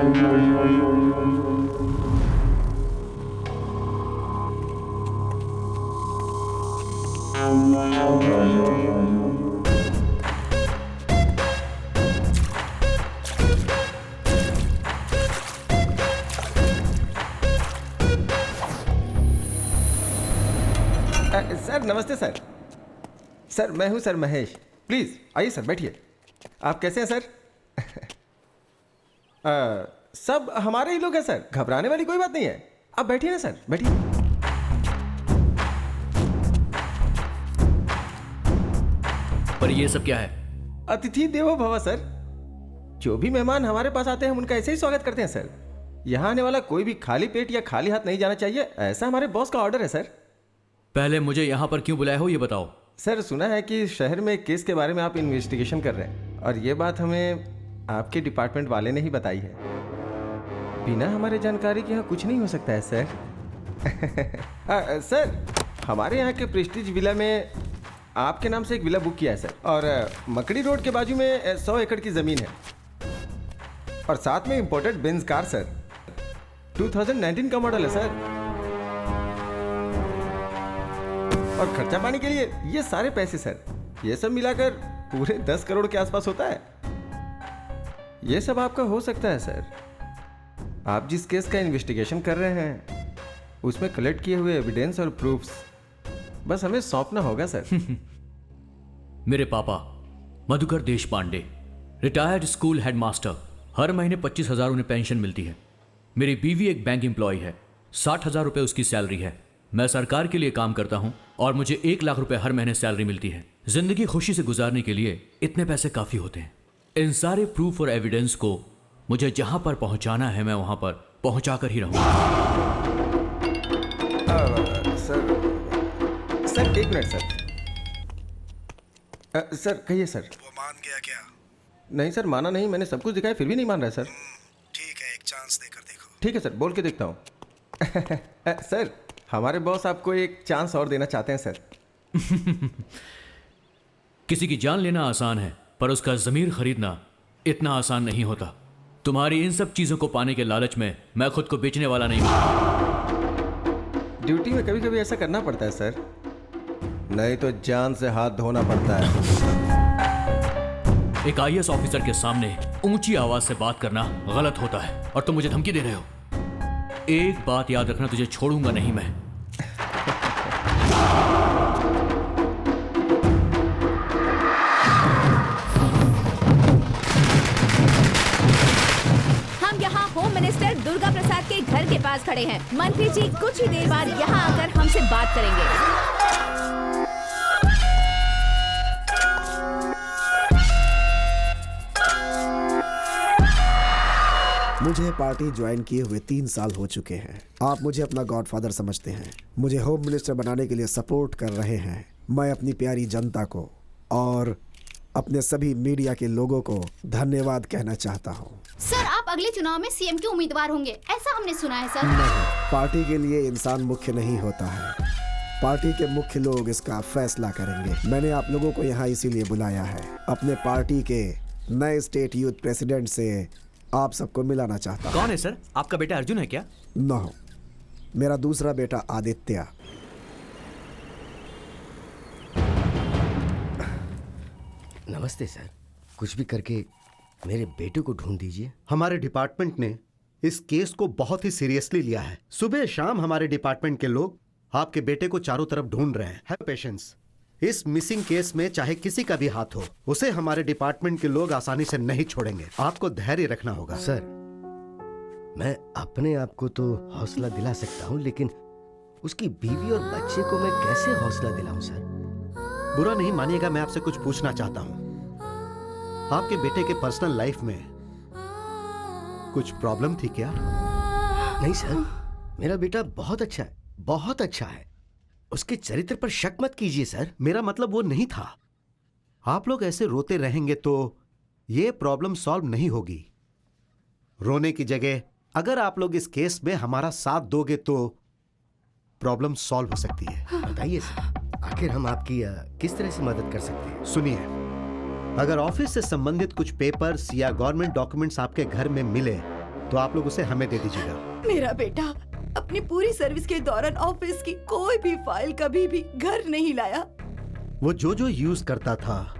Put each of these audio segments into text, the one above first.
Sir नमस्ते sir. Sir मैं हूं सर महेश। प्लीज़ आइए सर, बैठिए। आप कैसे हैं सर? सब हमारे ही लोग हैं सर, घबराने वाली कोई बात नहीं है। आप बैठिए ना सर, बैठिए। पर ये सब क्या है? अतिथि देवो भव सर। जो भी मेहमान हमारे पास आते हैं हम उनका ऐसे ही स्वागत करते हैं सर। यहाँ आने वाला कोई भी खाली पेट या खाली हाथ नहीं जाना चाहिए, ऐसा हमारे बॉस का ऑर्डर है सर। पहले मुझे यहाँ पर क्यों बुलाया हो ये बताओ। सर सुना है कि शहर में एक केस के बारे में आप इन्वेस्टिगेशन कर रहे हैं, और ये बात हमें आपके डिपार्टमेंट वाले ने ही बताई है। बिना हमारे जानकारी के यहाँ कुछ नहीं हो सकता है सर। सर हमारे यहाँ के प्रेस्टीज विला में आपके नाम से एक विला बुक किया है सर, और मकड़ी रोड के बाजू में 100 एकड़ की ज़मीन है, और साथ में इंपोर्टेड बेंज कार सर। 2019 का मॉडल है सर। और खर्चा पानी के लिए ये सारे पैसे सर, ये सब मिलाकर पूरे 10 करोड़ के आसपास होता है। ये सब आपका हो सकता है सर। आप जिस केस का इन्वेस्टिगेशन कर रहे हैं उसमें कलेक्ट किए हुए एविडेंस और प्रूफ्स बस हमें सौंपना होगा सर। मेरे पापा मधुकर देश पांडे, रिटायर्ड स्कूल हेडमास्टर, हर महीने 25,000 उन्हें पेंशन मिलती है। मेरी बीवी एक बैंक एम्प्लॉय है, 60,000 रुपये उसकी सैलरी है। मैं सरकार के लिए काम करता हूं और मुझे 1 लाख रुपए हर महीने सैलरी मिलती है। जिंदगी खुशी से गुजारने के लिए इतने पैसे काफी होते हैं। इन सारे प्रूफ और एविडेंस को मुझे जहां पर पहुंचाना है मैं वहां पर पहुंचा कर ही रहूंगा। सर एक मिनट सर। सर कहिए सर। वो मान गया क्या? नहीं सर, माना नहीं, मैंने सब कुछ दिखाया फिर भी नहीं मान रहा है सर। ठीक है, एक चांस देकर देखो। ठीक है सर, बोल के देखता हूँ। सर हमारे बॉस आपको एक चांस और देना चाहते हैं सर। किसी की जान लेना आसान है, पर उसका ज़मीर खरीदना इतना आसान नहीं होता। तुम्हारी इन सब चीज़ों को पाने के लालच में मैं खुद को बेचने वाला नहीं हूं। ड्यूटी में कभी कभी ऐसा करना पड़ता है सर, नहीं तो जान से हाथ धोना पड़ता है। एक IAS ऑफिसर के सामने ऊंची आवाज से बात करना गलत होता है, और तुम मुझे धमकी दे रहे हो। एक बात याद रखना, तुझे छोड़ूंगा नहीं मैं। हम यहाँ होम मिनिस्टर दुर्गा प्रसाद के घर के पास खड़े हैं। मंत्री जी कुछ ही देर बाद यहाँ आकर हमसे बात करेंगे। मुझे पार्टी ज्वाइन किए हुए 3 साल हो चुके हैं। आप मुझे अपना गॉडफादर समझते हैं, मुझे होम मिनिस्टर बनाने के लिए सपोर्ट कर रहे हैं। मैं अपनी प्यारी जनता को और अपने सभी मीडिया के लोगों को धन्यवाद कहना चाहता हूँ। सर आप अगले चुनाव में CM के उम्मीदवार होंगे, ऐसा हमने सुना है सर। नहीं, पार्टी के लिए इंसान मुख्य नहीं होता है, पार्टी के मुख्य लोग इसका फैसला करेंगे। मैंने आप लोगों को यहाँ इसीलिए बुलाया है। अपने पार्टी के नए स्टेट यूथ प्रेसिडेंट से आप सबको मिलाना चाहता हूँ। कौन है सर? आपका बेटा अर्जुन है क्या? नो, मेरा दूसरा बेटा आदित्य। नमस्ते सर, कुछ भी करके मेरे बेटे को ढूंढ दीजिए। हमारे डिपार्टमेंट ने इस केस को बहुत ही सीरियसली लिया है। सुबह शाम हमारे डिपार्टमेंट के लोग आपके बेटे को चारों तरफ ढूंढ रहे हैं। Have patience. इस मिसिंग केस में चाहे किसी का भी हाथ हो, उसे हमारे डिपार्टमेंट के लोग आसानी से नहीं छोड़ेंगे। आपको धैर्य रखना होगा। सर, मैं अपने आप को तो हौसला दिला सकता हूँ, लेकिन उसकी बीवी और बच्चे को मैं कैसे हौसला दिलाऊं सर? बुरा नहीं मानिएगा, मैं आपसे कुछ पूछना चाहता हूँ। आपके बेटे के पर्सनल लाइफ में कुछ प्रॉब्लम थी क्या? नहीं सर, मेरा बेटा बहुत अच्छा है, बहुत अच्छा है। उसके चरित्र पर शक मत कीजिए सर। मेरा मतलब वो नहीं था। आप लोग ऐसे रोते रहेंगे तो ये प्रॉब्लम सॉल्व नहीं होगी। रोने की जगह अगर आप लोग इस केस में हमारा साथ दोगे तो प्रॉब्लम सॉल्व हो सकती है। बताइए सर, आखिर हम आपकी किस तरह से मदद कर सकते हैं? सुनिए, अगर ऑफिस से संबंधित कुछ पेपर्स या गवर्नमेंट डॉक्यूमेंट्स आपके घर में मिले तो आप लोग उसे हमें दे दीजिएगा। मेरा बेटा अपनी पूरी सर्विस के दौरान ऑफिस की कोई भी फाइल कभी भी घर नहीं लाया। वो जो यूज करता था,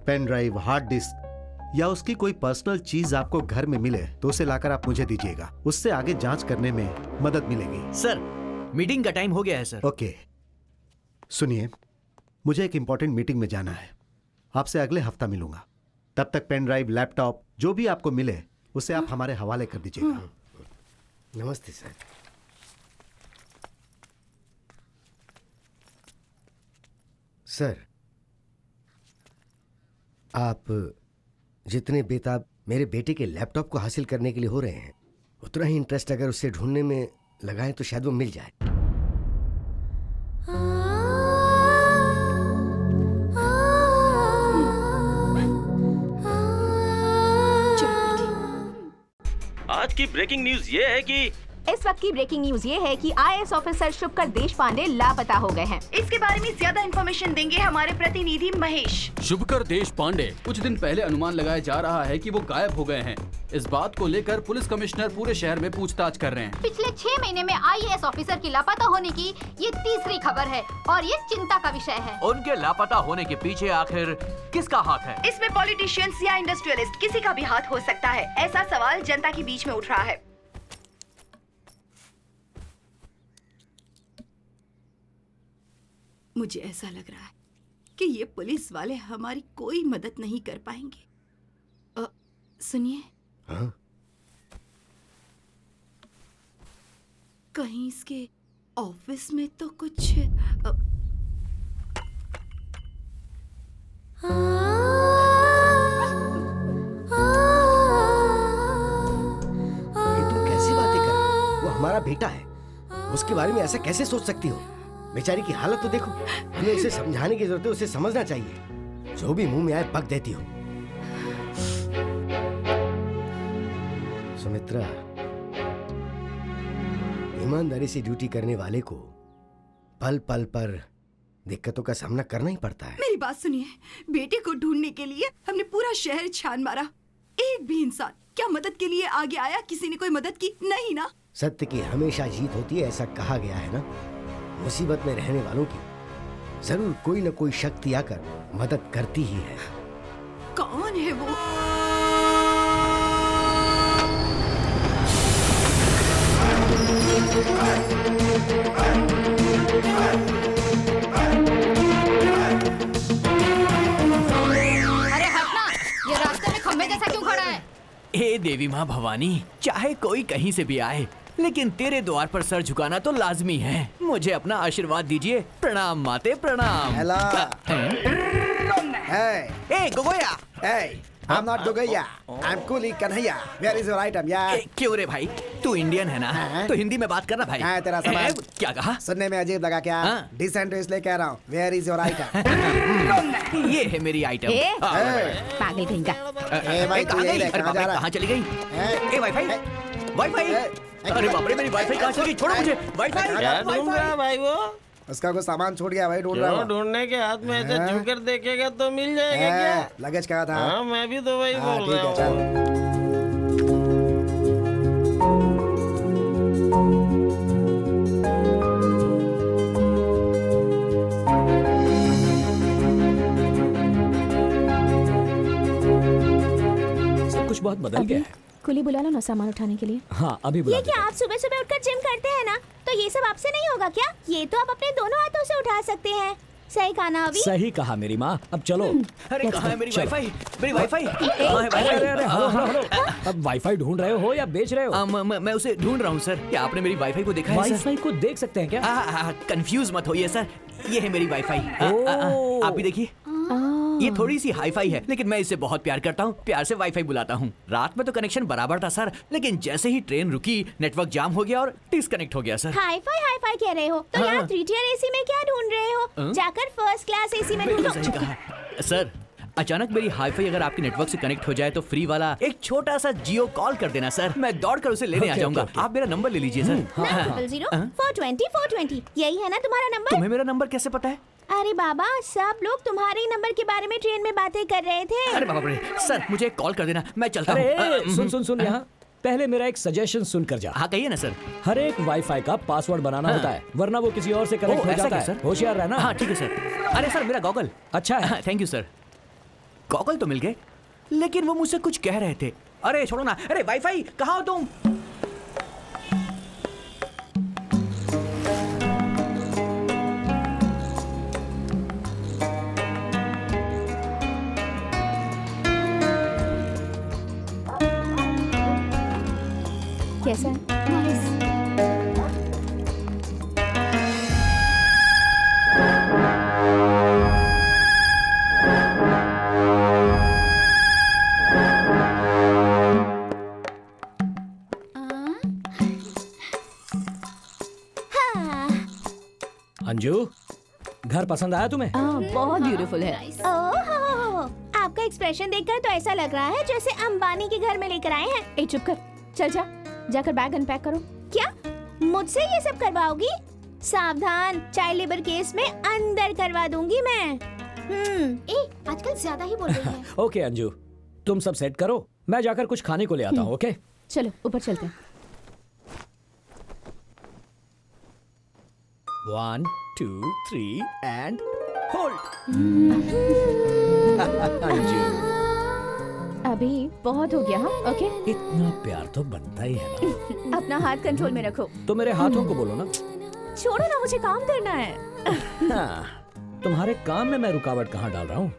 पेन ड्राइव, हार्ड डिस्क या उसकी कोई पर्सनल चीज आपको घर में मिले तो उसे लाकर आप मुझे दीजिएगा। उससे आगे जांच करने में मदद मिलेगी। सर मीटिंग का टाइम हो गया है सर। ओके, सुनिए, मुझे एक इंपॉर्टेंट मीटिंग में जाना है। आपसे अगले हफ्ता मिलूंगा। तब तक पेन ड्राइव, लैपटॉप जो भी आपको मिले उसे आप हमारे हवाले कर दीजिएगा। नमस्ते सर। सर, आप जितने बेताब मेरे बेटे के लैपटॉप को हासिल करने के लिए हो रहे हैं, उतना ही इंटरेस्ट अगर उसे ढूंढने में लगाएं तो शायद वो मिल जाए। आज की ब्रेकिंग न्यूज ये है कि इस वक्त की ब्रेकिंग न्यूज ये है कि आईएएस ऑफिसर शुभकर देशपांडे लापता हो गए हैं। इसके बारे में ज्यादा इन्फॉर्मेशन देंगे हमारे प्रतिनिधि महेश। शुभकर देशपांडे कुछ दिन पहले अनुमान लगाया जा रहा है कि वो गायब हो गए हैं। इस बात को लेकर पुलिस कमिश्नर पूरे शहर में पूछताछ कर रहे हैं। पिछले 6 महीने में आईएएस ऑफिसर की लापता होने की ये तीसरी खबर है और ये चिंता का विषय है। उनके लापता होने के पीछे आखिर किसका हाथ है? इसमें पॉलिटिशियंस या इंडस्ट्रियलिस्ट किसी का भी हाथ हो सकता है। ऐसा सवाल जनता के बीच में उठ रहा है। मुझे ऐसा लग रहा है कि ये पुलिस वाले हमारी कोई मदद नहीं कर पाएंगे। सुनिए, हाँ? कहीं इसके ऑफिस में तो कुछ ये तुम कैसी बातें कर रही हो? वो हमारा बेटा है, उसके बारे में ऐसा कैसे सोच सकती हो? बेचारी की हालत तो देखो। हमें उसे समझाने की जरूरत है, उसे समझना चाहिए। जो भी मुंह में आए बक देती हो। सुमित्रा, ईमानदारी से ड्यूटी करने वाले को पल पल पर दिक्कतों का सामना करना ही पड़ता है। मेरी बात सुनिए, बेटे को ढूंढने के लिए हमने पूरा शहर छान मारा। एक भी इंसान क्या मदद के लिए आगे आया? किसी ने कोई मदद की नहीं ना। सत्य की हमेशा जीत होती है, ऐसा कहा गया है ना। मुसीबत में रहने वालों की जरूर कोई न कोई शक्ति आकर मदद करती ही है। कौन है वो? अरे हटना, ये रास्ते में खंबे जैसा क्यों खड़ा है? हे देवी माँ भवानी, चाहे कोई कहीं से भी आए, लेकिन तेरे द्वार पर सर झुकाना तो लाजमी है। मुझे अपना आशीर्वाद दीजिए। प्रणाम माते, प्रणाम। हेलो। ए गोगोया। I'm not Gogaya. I'm Kuli Kanhaiya. Where is your item, यार? क्यों रे भाई, तू इंडियन है ना? तो हिंदी में बात करना भाई। हाँ, तेरा सवाल। क्या कहा? सुनने में अजीब लगा क्या? डिसेंट इसलिए कह रहा हूँ। Where is your item? ये है मेरी आइटम। पागल कहीं का। भाई, तू यही ले, कहाँ जा रहा? कहाँ चली गई? ए वाईफाई, वाईफाई। अरे बाप रे, मेरी वाईफाई कहाँ चली गई? छोड़ो मुझे। वाईफाई। क्या ढूंढ रहा है भाई वो? उसका कुछ सामान छूट गया भाई, ढूंढ रहा हूँ। ढूंढने के हाथ में ऐसे छू कर देखेगा तो मिल जाएगा क्या? लगेज कहाँ था? हाँ, मैं भी तो वही बोल रहा हूँ। सब कुछ बहुत बदल गया है। कुली बुला लो ना सामान उठाने के लिए। हाँ, अभी बुला ये क्या आप सुबह सुबह उठकर जिम करते हैं ना? तो ये सब आपसे नहीं होगा क्या? ये तो आप अपने दोनों हाथों से उठा सकते हैं। सही कहा ना अभी? सही कहा मेरी माँ। अब चलो। अरे कहाँ है मेरी वाईफाई? मेरी वाईफाई कहाँ है? अरे अब वाईफाई ढूंढ रहे हो या बेच रहे हो? मैं उसे ढूंढ रहा हूँ सर। क्या आपने मेरी वाईफाई को देखा है सर? वाईफाई को देख सकते हैं क्या? कंफ्यूज मत होइए सर, ये है मेरी वाईफाई। आप भी देखिए। ये थोड़ी सी हाईफाई है, लेकिन मैं इससे बहुत प्यार करता हूँ। प्यार से वाईफाई बुलाता हूँ। रात में तो कनेक्शन बराबर था सर, लेकिन जैसे ही ट्रेन रुकी नेटवर्क जाम हो गया और डिस्कनेक्ट हो गया सर। हाईफाई कह रहे हो तो यहाँ 3 tier AC में क्या ढूंढ रहे हो? जाकर फर्स्ट क्लास AC में ढूंढो। सही कहा सर। अचानक मेरी हाईफाई अगर आपके नेटवर्क से कनेक्ट हो जाए तो फ्री वाला एक छोटा सा जियो कॉल कर देना सर। मैं दौड़कर उसे लेने आ जाऊंगा। आप मेरा नंबर ले लीजिए सर। 900-420-420 यही है ना तुम्हारा नंबर? तुम्हें मेरा नंबर कैसे पता है? अरे बाबा, सब लोग तुम्हारे ही नंबर के बारे में ट्रेन में बातें कर रहे थे। अरे बाबा रे, सर मुझे कॉल कर देना, मैं चलता हूँ। सुन यहाँ। पहले मेरा एक सजेशन सुनकर जा। हाँ कहिए ना सर। हर एक वाईफाई का पासवर्ड बनाना होता है, वरना वो किसी और से कनेक्ट हो जाता है। होशियार रहना। हाँ ठीक है सर। अरे सर मेरा गॉगल। अच्छा है। Thank you sir. गॉगल तो मिल गए, लेकिन वो मुझसे कुछ कह रहे थे। अरे छोड़ो ना। अरे वाईफाई कहाँ हो तुम? कैसा है? अंजू, घर पसंद आया तुम्हें? बहुत ब्यूटीफुल है। आपका एक्सप्रेशन देखकर तो ऐसा लग रहा है जैसे अंबानी के घर में लेकर आए हैं। ए चुप कर, चल जा, जाकर बैग अनपैक करो। क्या मुझसे ये सब करवाओगी? सावधान, चाइल्ड लेबर केस में अंदर करवा दूंगी मैं। आजकल ज्यादा ही बोल रही है। ओके अंजू, तुम सब सेट करो, मैं जाकर कुछ खाने को ले आता हूँ। ओके चलो ऊपर चलते हैं। 1 2 3 एंड होल्ड। अंजू अभी बहुत हो गया। हाँ ओके। इतना प्यार तो बनता ही है ना। अपना हाथ कंट्रोल में रखो। तो मेरे हाथों को बोलो ना। छोड़ो ना, मुझे काम करना है। हाँ, तुम्हारे काम में मैं रुकावट कहाँ डाल रहा हूँ?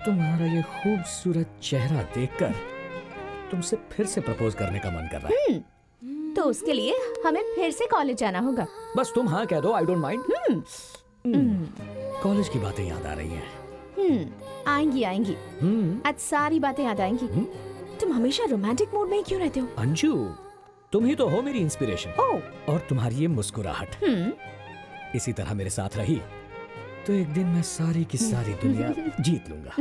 तुम्हारा ये खूबसूरत चेहरा देखकर तुमसे फिर से प्रपोज करने का मन कर रहा है। तो उसके लिए हमें फिर से कॉलेज जाना होगा। बस तुम हाँ कह दो, आई डोंट माइंड। कॉलेज की बातें याद आ रही हैं। आएंगी आएंगी, आज सारी बातें याद आएंगी। तुम हमेशा रोमांटिक मूड में ही क्यों रहते हो? अंजू, तुम ही तो हो मेरी इंस्पिरेशन। और तुम्हारी ये मुस्कुराहट इसी तरह मेरे साथ रही तो एक दिन मैं सारी की सारी दुनिया जीत लूंगा।